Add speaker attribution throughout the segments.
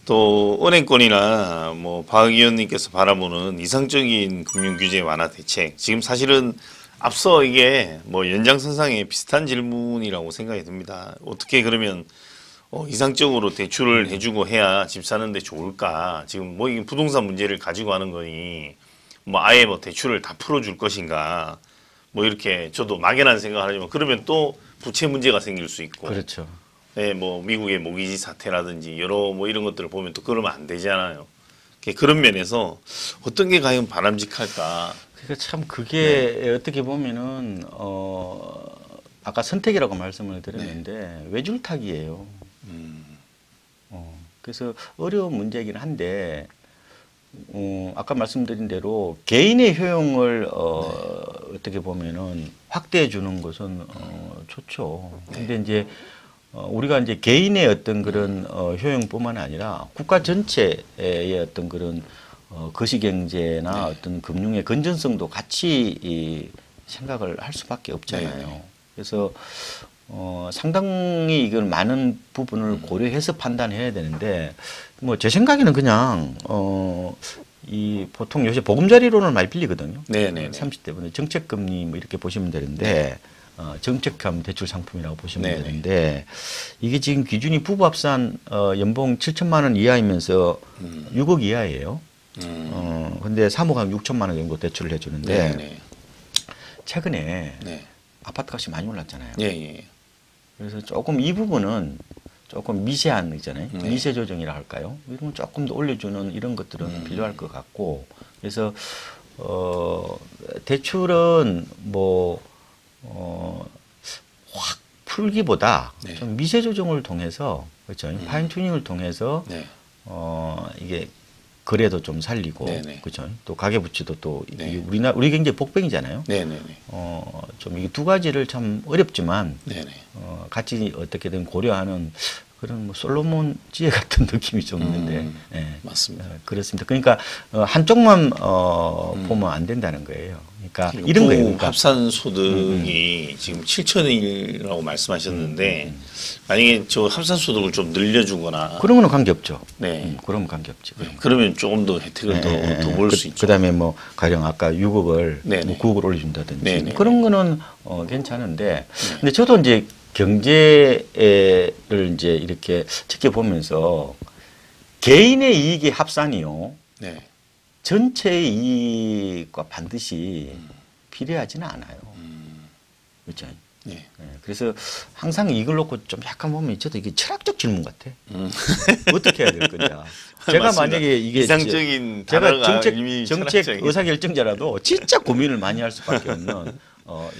Speaker 1: 또 은행권이나 뭐 박 의원님께서 바라보는 이상적인 금융규제 완화 대책, 지금 사실은 앞서 이게 뭐 연장선상에 비슷한 질문이라고 생각이 듭니다. 어떻게 그러면 이상적으로 대출을 해주고 해야 집 사는데 좋을까? 지금 뭐 이게 부동산 문제를 가지고 하는 거니 뭐 아예 뭐 대출을 다 풀어줄 것인가? 뭐 이렇게 저도 막연한 생각을 하지만 그러면 또 부채 문제가 생길 수 있고.
Speaker 2: 그렇죠.
Speaker 1: 네, 뭐 미국의 모기지 사태라든지 여러 뭐 이런 것들을 보면 또 그러면 안 되잖아요. 그런 면에서 어떤 게 과연 바람직할까?
Speaker 2: 그러니까 참 그게 어떻게 보면은 아까 선택이라고 말씀을 드렸는데 외줄타기예요. 그래서 어려운 문제이긴 한데 아까 말씀드린 대로 개인의 효용을 어떻게 보면은 확대해 주는 것은 좋죠. 근데 이제 우리가 이제 개인의 어떤 그런 효용뿐만 아니라 국가 전체의 어떤 그런 거시경제나 어떤 금융의 건전성도 같이 생각을 할 수밖에 없잖아요. 그래서 상당히 이걸 많은 부분을 고려해서 판단해야 되는데 뭐 제 생각에는 그냥 이 보통 요새 보금자리론을 많이 빌리거든요. 30대분의 정책금리 뭐 이렇게 보시면 되는데 정책형 대출 상품이라고 보시면 되는데 이게 지금 기준이 부부 합산 연봉 7천만 원 이하이면서 6억 이하예요. 근데 3억 한 6천만 원 정도 대출을 해주는데 최근에 아파트 값이 많이 올랐잖아요. 그래서 조금 이 부분은 조금 미세한 있잖아요. 미세 조정이라 할까요? 이런 조금 더 올려주는 이런 것들은 필요할 것 같고 그래서 대출은 뭐 확 풀기보다 좀 미세 조정을 통해서 그렇죠. 파인 튜닝을 통해서 이게 거래도 좀 살리고 그렇죠. 또 가계 부채도 또 우리 경제 복병이잖아요. 좀 이게 두 가지를 참 어렵지만 같이 어떻게든 고려하는 그런 뭐 솔로몬 지혜 같은 느낌이 좀 있는데
Speaker 1: 맞습니다.
Speaker 2: 그렇습니다. 그러니까 한쪽만 보면 안 된다는 거예요. 그러니까 이런 거예요. 그러니까
Speaker 1: 합산 소득이 지금 7천이라고 말씀하셨는데 만약에 저 합산 소득을 좀 늘려주거나
Speaker 2: 그런 거는 관계 없죠.
Speaker 1: 그러면
Speaker 2: 관계 없지.
Speaker 1: 그러면 조금 더 혜택을 더 볼 수 있죠.
Speaker 2: 그다음에 뭐 가령 아까 6억을 뭐 9억을 올려준다든지 그런 거는 괜찮은데 근데 저도 이제 경제를 이제 이렇게 지켜보면서 개인의 이익의 합산이요. 전체의 이익과 반드시 비례하지는 않아요. 그렇죠. 그래서 항상 이걸 놓고 좀 약간 보면 저도 이게 철학적 질문 같아. 어떻게 해야 될 거냐. 제가 만약에 이게
Speaker 1: 이상적인
Speaker 2: 제가 정책 의사결정자라도 진짜 고민을 많이 할 수밖에 없는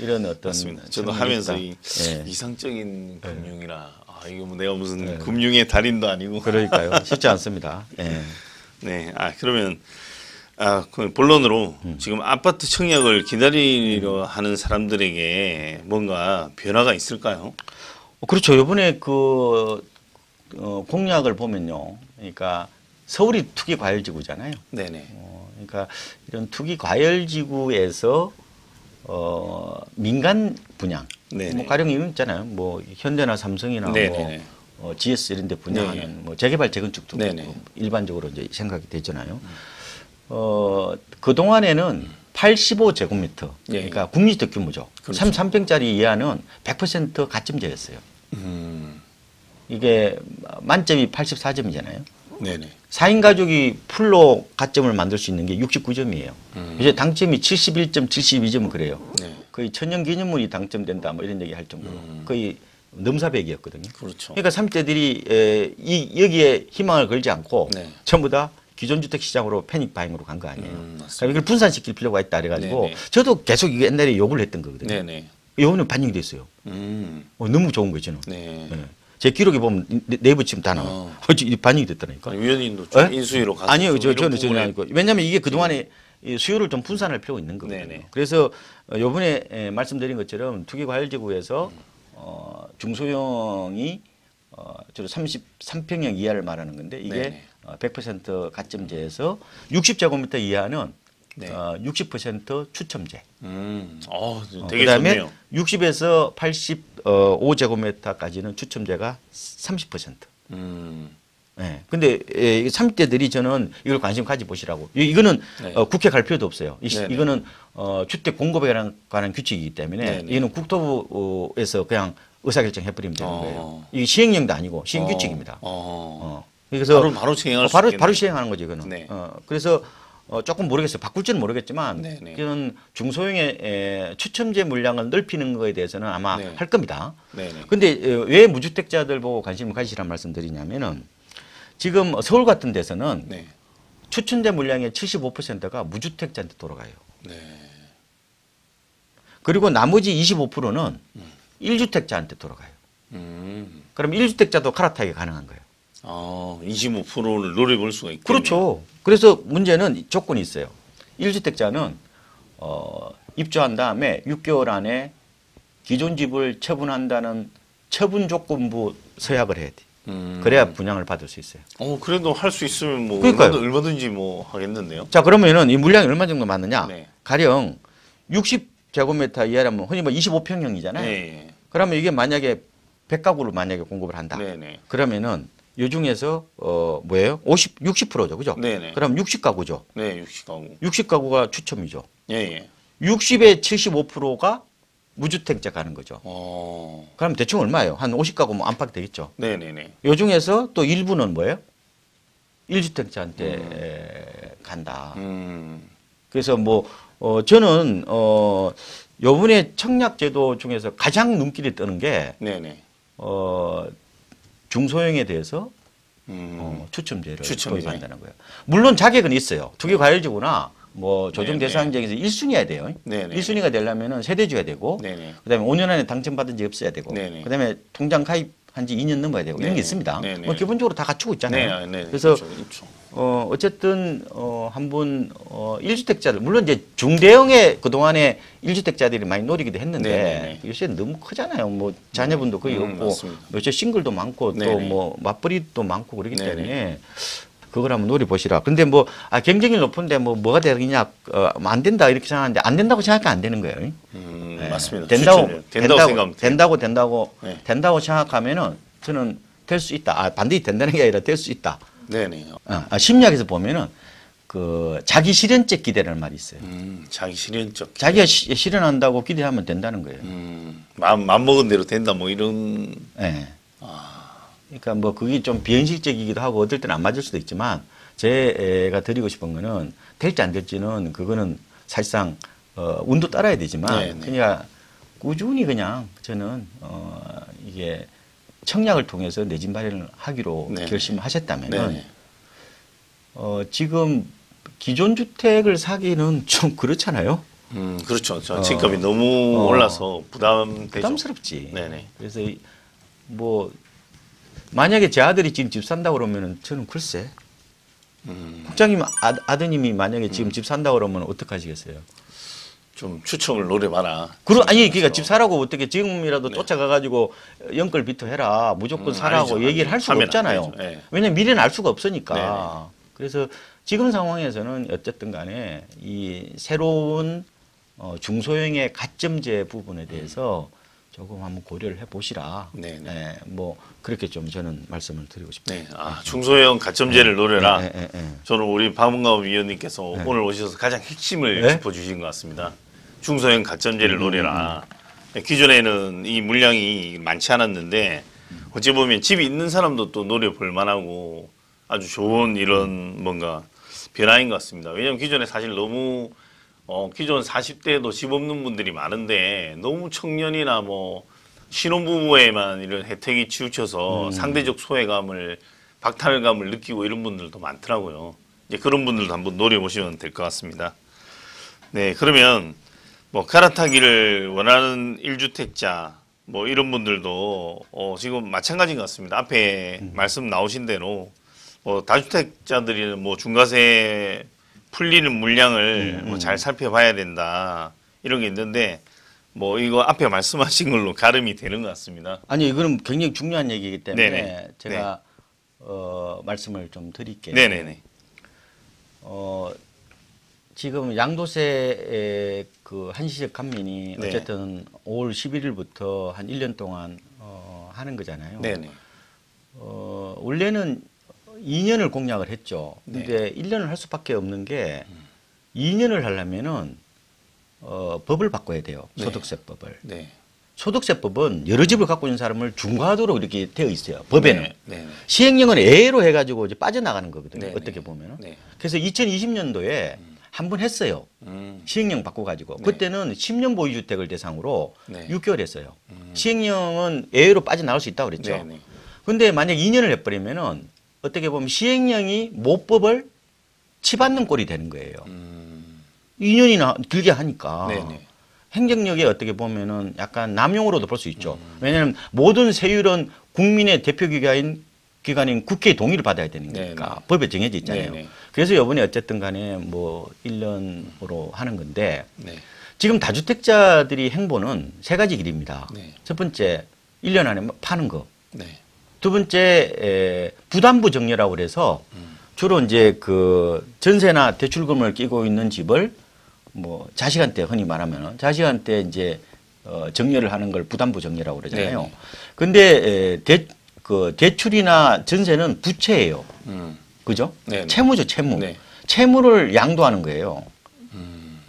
Speaker 2: 이런 어떤
Speaker 1: 맞습니다. 저도 하면서 이상적인 금융이라 이거 뭐 내가 무슨 금융의 달인도 아니고
Speaker 2: 그러니까요. 쉽지 않습니다.
Speaker 1: 그러면 그 본론으로 지금 아파트 청약을 기다리려 하는 사람들에게 뭔가 변화가 있을까요?
Speaker 2: 그렇죠. 이번에 그 공약을 보면요. 그러니까 서울이 투기 과열지구잖아요. 그러니까 이런 투기 과열지구에서 민간 분양, 뭐 가령 이런 있잖아요. 뭐 현대나 삼성이나 뭐 GS 이런 데 분양하는 뭐 재개발 재건축도 일반적으로 이제 생각이 되잖아요. 그 동안에는 85제곱미터, 그러니까 국민주택 규모죠.
Speaker 1: 그렇죠.
Speaker 2: 33평짜리 이하는 100% 가점제였어요. 이게 만점이 84점이잖아요. 4인 가족이 풀로 가점을 만들 수 있는 게 69점이에요. 이제 당점이 71점, 72점 그래요. 거의 천년기념물이 당첨된다 뭐 이런 얘기 할 정도로 거의 넘사벽이었거든요. 그러니까 30대들이 여기에 희망을 걸지 않고 전부 다 기존 주택 시장으로 패닉 바잉으로 간 거 아니에요. 그러니까 이걸 분산시킬 필요가 있다 그래가지고 저도 계속 이거 옛날에 욕을 했던 거거든요. 이거는 반영이 됐어요. 너무 좋은 거죠. 제 기록에 보면 네이버 치면 다 나와. 반영이 됐다니까.
Speaker 1: 위원님도 좀 인수위로 가서
Speaker 2: 아니요, 저는 아니고. 왜냐하면 이게 그 동안에 수요를 좀 분산할 필요가 있는 거거든요. 그래서 이번에 말씀드린 것처럼 투기 과열지구에서 중소형이 주로 33평형 이하를 말하는 건데 이게 100% 가점제에서 60제곱미터 이하는 60% 추첨제.
Speaker 1: 되게
Speaker 2: 그다음에
Speaker 1: 좋네요.
Speaker 2: 60에서 85제곱미터까지는 추첨제가 30%. 예. 근데 30대들이 저는 이걸 관심 가져보시라고. 이거는
Speaker 1: 네.
Speaker 2: 국회 갈 필요도 없어요.
Speaker 1: 네네.
Speaker 2: 이거는 주택 공급에 관한 규칙이기 때문에
Speaker 1: 네네.
Speaker 2: 이거는 국토부에서 그냥 의사결정 해버리면 되는 거예요. 이게 시행령도 아니고 시행규칙입니다. 그래서
Speaker 1: 바로 시행할 수
Speaker 2: 바로
Speaker 1: 있겠네요.
Speaker 2: 시행하는 거죠, 이거는.
Speaker 1: 네.
Speaker 2: 그래서 조금 모르겠어요. 바꿀지는 모르겠지만
Speaker 1: 네네.
Speaker 2: 이런 중소형의 추첨제 물량을 넓히는 거에 대해서는 아마
Speaker 1: 네.
Speaker 2: 할 겁니다.
Speaker 1: 네네.
Speaker 2: 근데 왜 무주택자들 보고 관심을 가지시라는 말씀 드리냐면은 지금 서울 같은 데서는
Speaker 1: 네.
Speaker 2: 추천제 물량의 75%가 무주택자한테 돌아가요.
Speaker 1: 네.
Speaker 2: 그리고 나머지 25%는 1주택자한테 돌아가요. 그럼 1주택자도 갈아타기 가능한 거예요.
Speaker 1: 25%를 노려볼 수가 있겠네요.
Speaker 2: 그렇죠. 그래서 문제는 조건이 있어요. 1주택자는 입주한 다음에 6개월 안에 기존 집을 처분한다는 처분 조건부 서약을 해야 돼. 그래야 분양을 받을 수 있어요.
Speaker 1: 그래도 할 수 있으면 뭐
Speaker 2: 그러니까요.
Speaker 1: 얼마든지 뭐 하겠는데요.
Speaker 2: 자, 그러면은 이 물량이 얼마 정도 맞느냐?
Speaker 1: 네.
Speaker 2: 가령 60제곱미터 이하라면 흔히 뭐 25평형이잖아요.
Speaker 1: 네.
Speaker 2: 그러면 이게 만약에 100가구를 만약에 공급을 한다.
Speaker 1: 네네.
Speaker 2: 그러면은 요 중에서 뭐예요? 60%죠. 그죠?
Speaker 1: 네네.
Speaker 2: 그럼 60가구죠.
Speaker 1: 네, 60가구.
Speaker 2: 60가구가 추첨이죠.
Speaker 1: 예, 예.
Speaker 2: 60에 75%가 무주택자 가는 거죠. 그럼 대충 얼마예요? 한 50가구 뭐 안팎 되겠죠.
Speaker 1: 네네네.
Speaker 2: 요 중에서 또 일부는 뭐예요? 1주택자한테 간다. 그래서 뭐 저는 요번에 청약제도 중에서 가장 눈길이 뜨는 게
Speaker 1: 네네.
Speaker 2: 중소형에 대해서 추첨제를
Speaker 1: 추첨제.
Speaker 2: 도입한다는 거예요. 물론 자격은 있어요. 투기과열지구나 뭐 조정
Speaker 1: 네네.
Speaker 2: 대상 지역에서 1순위여야 돼요.
Speaker 1: 네네.
Speaker 2: 1순위가 되려면은 세대주야 되고,
Speaker 1: 네네.
Speaker 2: 그다음에 5년 안에 당첨받은 적이 없어야 되고,
Speaker 1: 네네.
Speaker 2: 그다음에 통장 가입한 지 2년 넘어야 되고 이런 게
Speaker 1: 네네.
Speaker 2: 있습니다.
Speaker 1: 네네.
Speaker 2: 뭐 기본적으로 다 갖추고 있잖아요.
Speaker 1: 네, 네.
Speaker 2: 그래서
Speaker 1: 있죠.
Speaker 2: 어쨌든 한번 1주택자들 물론 이제 중대형의 그 동안에 1주택자들이 많이 노리기도 했는데
Speaker 1: 네네네.
Speaker 2: 요새 너무 크잖아요. 뭐 자녀분도 거의 없고
Speaker 1: 맞습니다.
Speaker 2: 요새 싱글도 많고 또
Speaker 1: 네네.
Speaker 2: 뭐 맞벌이도 많고 그러기
Speaker 1: 네네.
Speaker 2: 때문에 그걸 한번 노려보시라. 근데 뭐 경쟁이 높은데 뭐가 되느냐 안 된다 이렇게 생각하는데 안 된다고 생각하면 안 되는 거예요. 네.
Speaker 1: 맞습니다.
Speaker 2: 된다고
Speaker 1: 생각하면 돼요. 네.
Speaker 2: 된다고 생각하면은 저는 될 수 있다. 반드시 된다는 게 아니라 될 수 있다.
Speaker 1: 네네.
Speaker 2: 심리학에서 보면은 그 자기 실현적 기대라는 말이 있어요.
Speaker 1: 자기 실현적.
Speaker 2: 자기가 실현한다고 기대하면 된다는 거예요.
Speaker 1: 마음 먹은 대로 된다 뭐 이런.
Speaker 2: 네. 그러니까 뭐 그게 좀 비현실적이기도 하고 어떨 때는 안 맞을 수도 있지만 제가 드리고 싶은 거는 될지 안 될지는 그거는 사실상 운도 따라야 되지만
Speaker 1: 네네.
Speaker 2: 그러니까 꾸준히 그냥 저는 이게 청약을 통해서 내 집 마련을 하기로
Speaker 1: 네네.
Speaker 2: 결심하셨다면은
Speaker 1: 네네.
Speaker 2: 지금 기존 주택을 사기는 좀 그렇잖아요.
Speaker 1: 그렇죠. 집값이 너무 올라서
Speaker 2: 부담스럽지.
Speaker 1: 네네.
Speaker 2: 그래서 뭐 만약에 제 아들이 지금 집 산다 그러면은 저는 글쎄. 국장님 아드님이 만약에 지금 집 산다 그러면 어떡하시겠어요?
Speaker 1: 좀 추첨을 노려봐라.
Speaker 2: 아니 그러니까 집 사라고 어떻게 지금이라도 쫓아가가지고 연끌 비토해라 무조건 사라고
Speaker 1: 아니죠.
Speaker 2: 얘기를 할 수가
Speaker 1: 하면 안
Speaker 2: 없잖아요.
Speaker 1: 되죠. 네.
Speaker 2: 왜냐면 미래는 알 수가 없으니까.
Speaker 1: 네네.
Speaker 2: 그래서 지금 상황에서는 어쨌든 간에 이 새로운 중소형의 가점제 부분에 대해서 조금 한번 고려를 해보시라.
Speaker 1: 네네.
Speaker 2: 네, 뭐 그렇게 좀 저는 말씀을 드리고 싶습니다.
Speaker 1: 네. 중소형 가점제를 노려라.
Speaker 2: 네.
Speaker 1: 저는 우리 박문갑 위원님께서 오늘 오셔서 가장 핵심을
Speaker 2: 네?
Speaker 1: 짚어주신 것 같습니다. 중소형 가점제를 노려라. 기존에는 이 물량이 많지 않았는데 어찌 보면 집이 있는 사람도 또 노려볼 만하고 아주 좋은 이런 뭔가 변화인 것 같습니다. 왜냐하면 기존에 사실 너무 기존 40대도 집 없는 분들이 많은데 너무 청년이나 뭐 신혼부부에만 이런 혜택이 치우쳐서 상대적 소외감을 박탈감을 느끼고 이런 분들도 많더라고요. 이제 그런 분들도 한번 노려보시면 될 것 같습니다. 네, 그러면 뭐 갈아타기를 원하는 1주택자 뭐 이런 분들도 지금 마찬가지인 것 같습니다. 앞에 말씀 나오신 대로 다주택자들이 뭐 중과세 풀리는 물량을 뭐 잘 살펴봐야 된다 이런 게 있는데 뭐 이거 앞에 말씀하신 걸로 가름이 되는 것 같습니다.
Speaker 2: 아니 이거는 굉장히 중요한 얘기이기 때문에
Speaker 1: 네네.
Speaker 2: 제가 말씀을 좀 드릴게요.
Speaker 1: 네네네.
Speaker 2: 지금 양도세 그 한시적 감면이
Speaker 1: 네.
Speaker 2: 어쨌든 5월 11일부터 한 1년 동안 하는 거잖아요.
Speaker 1: 네네.
Speaker 2: 원래는 2년을 공약을 했죠. 근데 1년을 할 수밖에 없는 게 2년을 하려면은 법을 바꿔야 돼요. 소득세법을. 소득세법은 여러 집을 갖고 있는 사람을 중과하도록 이렇게 되어 있어요. 법에는. 시행령은 예외로 해가지고 이제 빠져나가는 거거든요. 어떻게 보면은. 그래서 2020년도에 한 번 했어요. 시행령 바꿔가지고. 그때는 10년 보유주택을 대상으로 6개월 했어요. 시행령은 예외로 빠져나갈 수 있다고 그랬죠. 근데 만약 2년을 해버리면은 어떻게 보면 시행령이 모법을 치받는 꼴이 되는 거예요. 2년이나 길게 하니까. 행정력에 어떻게 보면은 약간 남용으로도 볼 수 있죠. 왜냐하면 모든 세율은 국민의 대표 기관인 국회의 동의를 받아야 되는 거니까 법에 정해져 있잖아요. 그래서 이번에 어쨌든 간에 뭐 1년으로 하는 건데 지금 다주택자들이 행보는 세 가지 길입니다. 첫 번째 1년 안에 파는 거. 두 번째 부담부 정리라고 그래서 주로 이제 그 전세나 대출금을 끼고 있는 집을 뭐 자식한테 흔히 말하면 자식한테 이제 정리를 하는 걸 부담부 정리라고 그러잖아요. 근데 그 대출이나 전세는 부채예요. 그죠? 채무죠, 채무. 채무를 양도하는 거예요.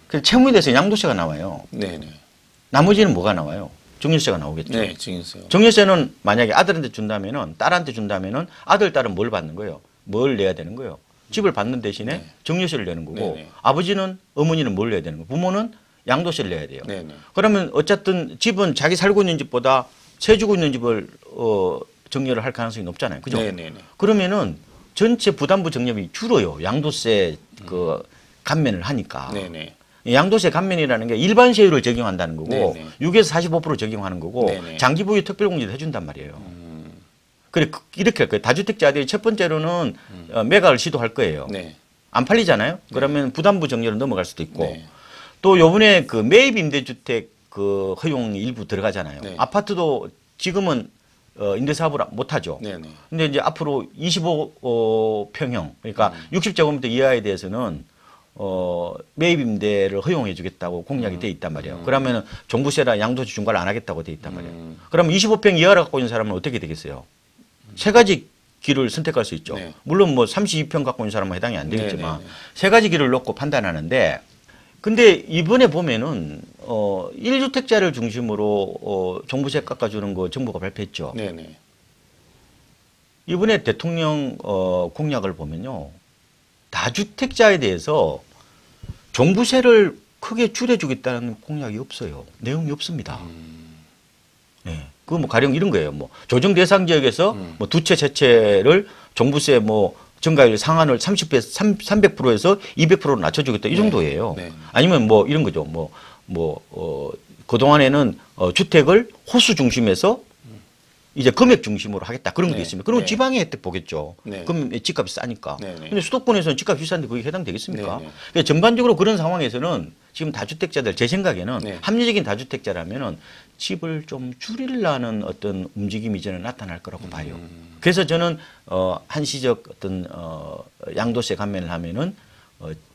Speaker 2: 그래서 채무에 대해서 양도세가 나와요. 나머지는 뭐가 나와요? 증여세가 나오겠죠. 증여세는 만약에 아들한테 준다면은 딸한테 준다면은 아들, 딸은 뭘 받는 거예요? 뭘 내야 되는 거예요? 집을 받는 대신에 증여세를 내는 거고 아버지는 어머니는 뭘 내야 되는 거예요? 부모는 양도세를 내야 돼요. 그러면 어쨌든 집은 자기 살고 있는 집보다 세 주고 있는 집을 정리를 할 가능성이 높잖아요. 그죠? 그러면은 전체 부담부 정립이 줄어요. 양도세 그 감면을 하니까. 양도세 감면이라는 게 일반 세율을 적용한다는 거고 6에서 45% 적용하는 거고 장기 보유 특별공제도 해준단 말이에요. 그래 이렇게 할 거예요. 다주택자들이 첫 번째로는 매각을 시도할 거예요. 안 팔리잖아요. 그러면 부담부 정리로 넘어갈 수도 있고 또 요번에 그 매입 임대주택 그 허용이 일부 들어가잖아요. 아파트도 지금은 임대사업을 못하죠. 근데 이제 앞으로 25평형 그러니까 60제곱미터 이하에 대해서는 매입 임대를 허용해 주겠다고 공약이 돼 있단 말이에요. 그러면 종부세나 양도세 중과를 안 하겠다고 돼 있단 말이에요. 그러면 25평 이하를 갖고 있는 사람은 어떻게 되겠어요? 세 가지 길을 선택할 수 있죠. 물론 뭐 32평 갖고 있는 사람은 해당이 안 되겠지만 세 가지 길을 놓고 판단하는데 근데 이번에 보면은 1주택자를 중심으로 종부세 깎아주는 거 정부가 발표했죠. 이번에 대통령 공약을 보면요. 다주택자에 대해서 종부세를 크게 줄여주겠다는 공약이 없어요. 내용이 없습니다. 그거 뭐 가령 이런 거예요. 뭐 조정 대상 지역에서 뭐 두 채, 세 채를 종부세 뭐 증가율 상한을 300%에서 200%로 낮춰주겠다 이 정도예요. 아니면 뭐 이런 거죠. 그동안에는 주택을 호수 중심에서 이제 금액 중심으로 하겠다 그런 게 있습니다. 그럼 지방의 혜택 보겠죠. 그럼 집값이 싸니까. 근데 수도권에서는 집값이 비싼데 그게 해당되겠습니까? 그러니까 전반적으로 그런 상황에서는 지금 다주택자들 제 생각에는 합리적인 다주택자라면은 집을 좀 줄이려는 어떤 움직임이 저는 나타날 거라고 봐요. 그래서 저는 한시적 어떤 양도세 감면을 하면은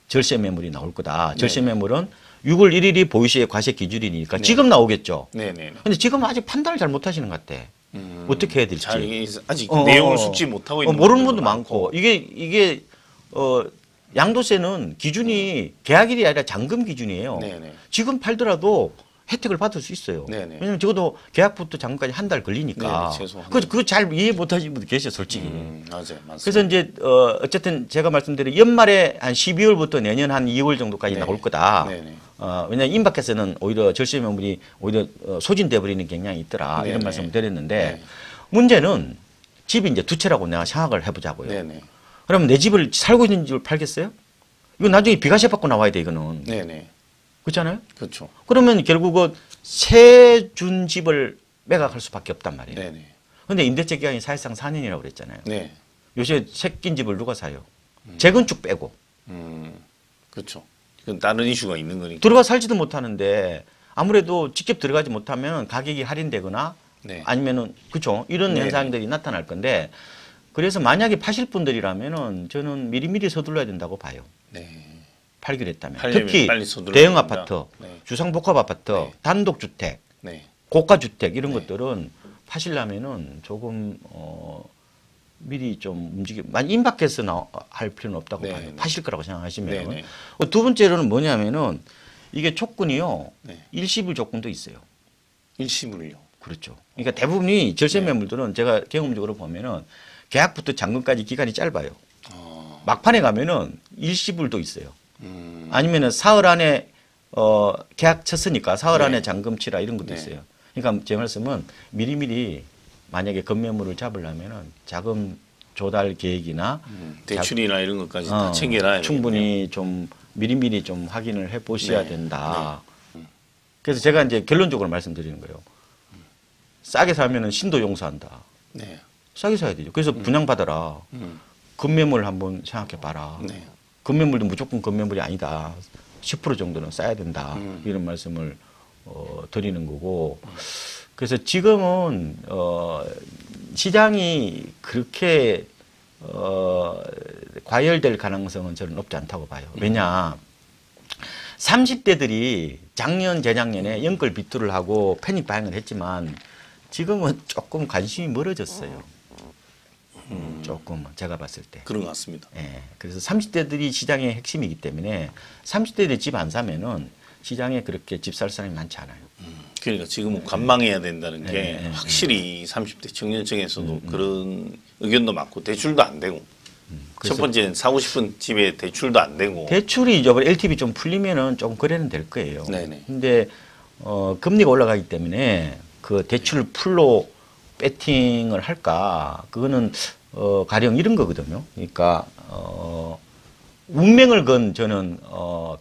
Speaker 2: 절세 매물이 나올 거다. 절세 매물은 6월 1일이 보유세 과세 기준이니까 지금 나오겠죠. 근데 지금 아직 판단을 잘 못하시는 것 같아. 어떻게 해야 될지.
Speaker 1: 아직 내용을 숙지 못하고 있는
Speaker 2: 모르는 분도 많고. 이게 양도세는 기준이 계약일이 아니라 잔금 기준이에요. 지금 팔더라도 혜택을 받을 수 있어요. 왜냐면 적어도 계약부터 잔금까지 한 달 걸리니까. 그거 잘 이해 못하시는 분도 계셔 솔직히.
Speaker 1: 맞아요. 맞습니다.
Speaker 2: 그래서 이제 어쨌든 제가 말씀드린 연말에 한 12월부터 내년 한 2월 정도까지 나올 거다. 왜냐하면 임박해서는 오히려 절세 매물이 오히려 소진돼 버리는 경향이 있더라. 이런 말씀을 드렸는데 문제는 집이 이제 두 채라고 내가 생각을 해보자고요. 그럼 내 집을 살고 있는 집을 팔겠어요? 이거 나중에 비과세 받고 나와야 돼 이거는. 그렇잖아요.
Speaker 1: 그렇죠.
Speaker 2: 그러면 결국은 새 준 집을 매각할 수밖에 없단 말이에요. 그런데 임대차 기간이 사실상 4년이라고 그랬잖아요. 요새 새낀 집을 누가 사요? 재건축 빼고.
Speaker 1: 그렇죠. 그건 다른 이슈가 있는 거니까.
Speaker 2: 들어가 살지도 못하는데 아무래도 직접 들어가지 못하면 가격이 할인되거나 아니면은 그렇죠. 이런 현상들이 나타날 건데 그래서 만약에 파실 분들이라면은 저는 미리미리 서둘러야 된다고 봐요. 팔기로 했다면. 특히 대형 아파트, 주상복합 아파트, 단독주택, 고가주택 이런 것들은 파시려면은 조금 미리 좀 만약 임박해서 할 필요는 없다고
Speaker 1: 네,
Speaker 2: 봐요.
Speaker 1: 네.
Speaker 2: 파실 거라고 생각하시면.
Speaker 1: 네, 네.
Speaker 2: 두 번째로는 뭐냐면은 이게 조건이요.
Speaker 1: 네.
Speaker 2: 일시불 조건도 있어요.
Speaker 1: 일시불이요.
Speaker 2: 그렇죠. 그러니까 대부분이 절세 매물들은 제가 경험적으로 보면은 계약부터 잔금까지 기간이 짧아요. 막판에 가면은 일시불도 있어요. 아니면은 사흘 안에 계약 쳤으니까 사흘
Speaker 1: 네.
Speaker 2: 안에 잔금 치라 이런 것도
Speaker 1: 네.
Speaker 2: 있어요. 그러니까 제 말씀은 미리미리 만약에 건매물을 잡으려면은 자금 조달 계획이나
Speaker 1: 대출이나 이런 것까지 다 챙겨놔야
Speaker 2: 충분히 좀 미리미리 좀 확인을 해 보셔야
Speaker 1: 네.
Speaker 2: 된다. 그래서 제가 이제 결론적으로 말씀드리는 거예요. 싸게 사면은 신도 용서한다.
Speaker 1: 네.
Speaker 2: 싸게 사야 되죠. 그래서 분양받아라. 건매물 한번 생각해 봐라.
Speaker 1: 네.
Speaker 2: 건매물도 무조건 건매물이 아니다. 10% 정도는 싸야 된다. 이런 말씀을 드리는 거고. 그래서 지금은 시장이 그렇게 과열될 가능성은 저는 없지 않다고 봐요. 왜냐 30대들이 작년 재작년에 연끌 비투를 하고 패닉 바잉을 했지만 지금은 조금 관심이 멀어졌어요. 조금 제가 봤을 때.
Speaker 1: 그런 것 같습니다.
Speaker 2: 예. 그래서 30대들이 시장의 핵심이기 때문에 30대들이 집 안 사면은 시장에 그렇게 집 살 사람이 많지 않아요.
Speaker 1: 그러니까 지금은 관망해야 된다는 게
Speaker 2: 네.
Speaker 1: 확실히 30대 청년층에서도 그런 의견도 많고 대출도 안 되고 첫 번째는 사고 싶은 집에 대출도 안 되고
Speaker 2: 대출이 이제 LTV 좀 풀리면은 조금 거래는 될 거예요.
Speaker 1: 네네.
Speaker 2: 근데 금리가 올라가기 때문에 그 대출 풀로 배팅을 할까? 그거는 가령 이런 거거든요. 그러니까 운명을 건 저는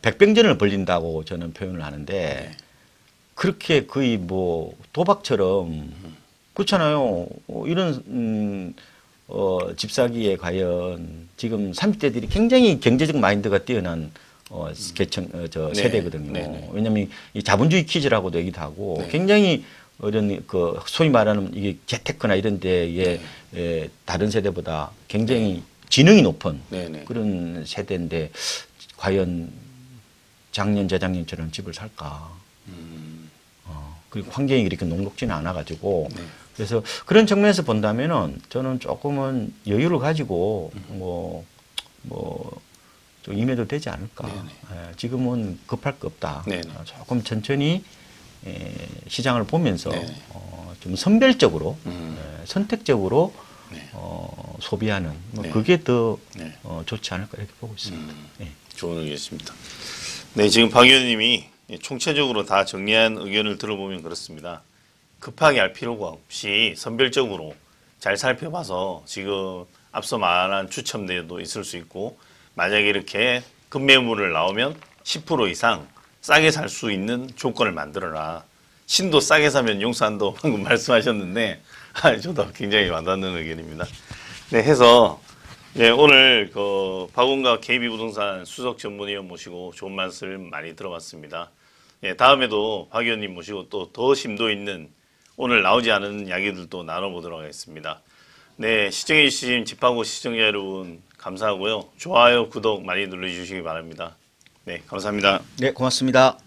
Speaker 2: 백병전을 벌린다고 저는 표현을 하는데 그렇게 거의 뭐 도박처럼 그렇잖아요. 이런 집사기에 과연 지금 30대들이 굉장히 경제적 마인드가 뛰어난 계층 세대거든요.
Speaker 1: 네네.
Speaker 2: 왜냐하면 이 자본주의 퀴즈라고도 얘기도 하고
Speaker 1: 네.
Speaker 2: 굉장히 이런 그 소위 말하는 이게 재테크나 이런 데에 다른 세대보다 굉장히 지능이 높은
Speaker 1: 네네.
Speaker 2: 그런 세대인데 과연 작년 재작년처럼 집을 살까? 그리고 환경이 이렇게 녹록지는 않아가지고
Speaker 1: 네.
Speaker 2: 그래서 그런 측면에서 본다면은 저는 조금은 여유를 가지고 좀 임해도 되지 않을까. 예, 지금은 급할 거 없다.
Speaker 1: 네네.
Speaker 2: 조금 천천히 시장을 보면서
Speaker 1: 네네.
Speaker 2: 좀 선별적으로 선택적으로
Speaker 1: 네.
Speaker 2: 소비하는
Speaker 1: 네.
Speaker 2: 그게 더
Speaker 1: 네.
Speaker 2: 좋지 않을까 이렇게 보고 있습니다. 예.
Speaker 1: 좋은 의견이었습니다. 네, 지금 박 의원님이 총체적으로 다 정리한 의견을 들어보면 그렇습니다. 급하게 할 필요가 없이 선별적으로 잘 살펴봐서 지금 앞서 말한 추첨대도 있을 수 있고 만약에 이렇게 급매물을 나오면 10% 이상 싸게 살 수 있는 조건을 만들어라. 신도 싸게 사면 용서한다고 방금 말씀하셨는데 저도 굉장히 와닿는 의견입니다. 네, 해서 네, 오늘 그 박원갑 KB부동산 수석 전문위원 모시고 좋은 말씀 많이 들어봤습니다. 네, 다음에도 박 의원님 모시고 또 더 심도 있는 오늘 나오지 않은 이야기들도 나눠보도록 하겠습니다. 네, 시청해주신 집하고 시청자 여러분 감사하고요. 좋아요, 구독 많이 눌러주시기 바랍니다. 네, 감사합니다.
Speaker 2: 네, 고맙습니다.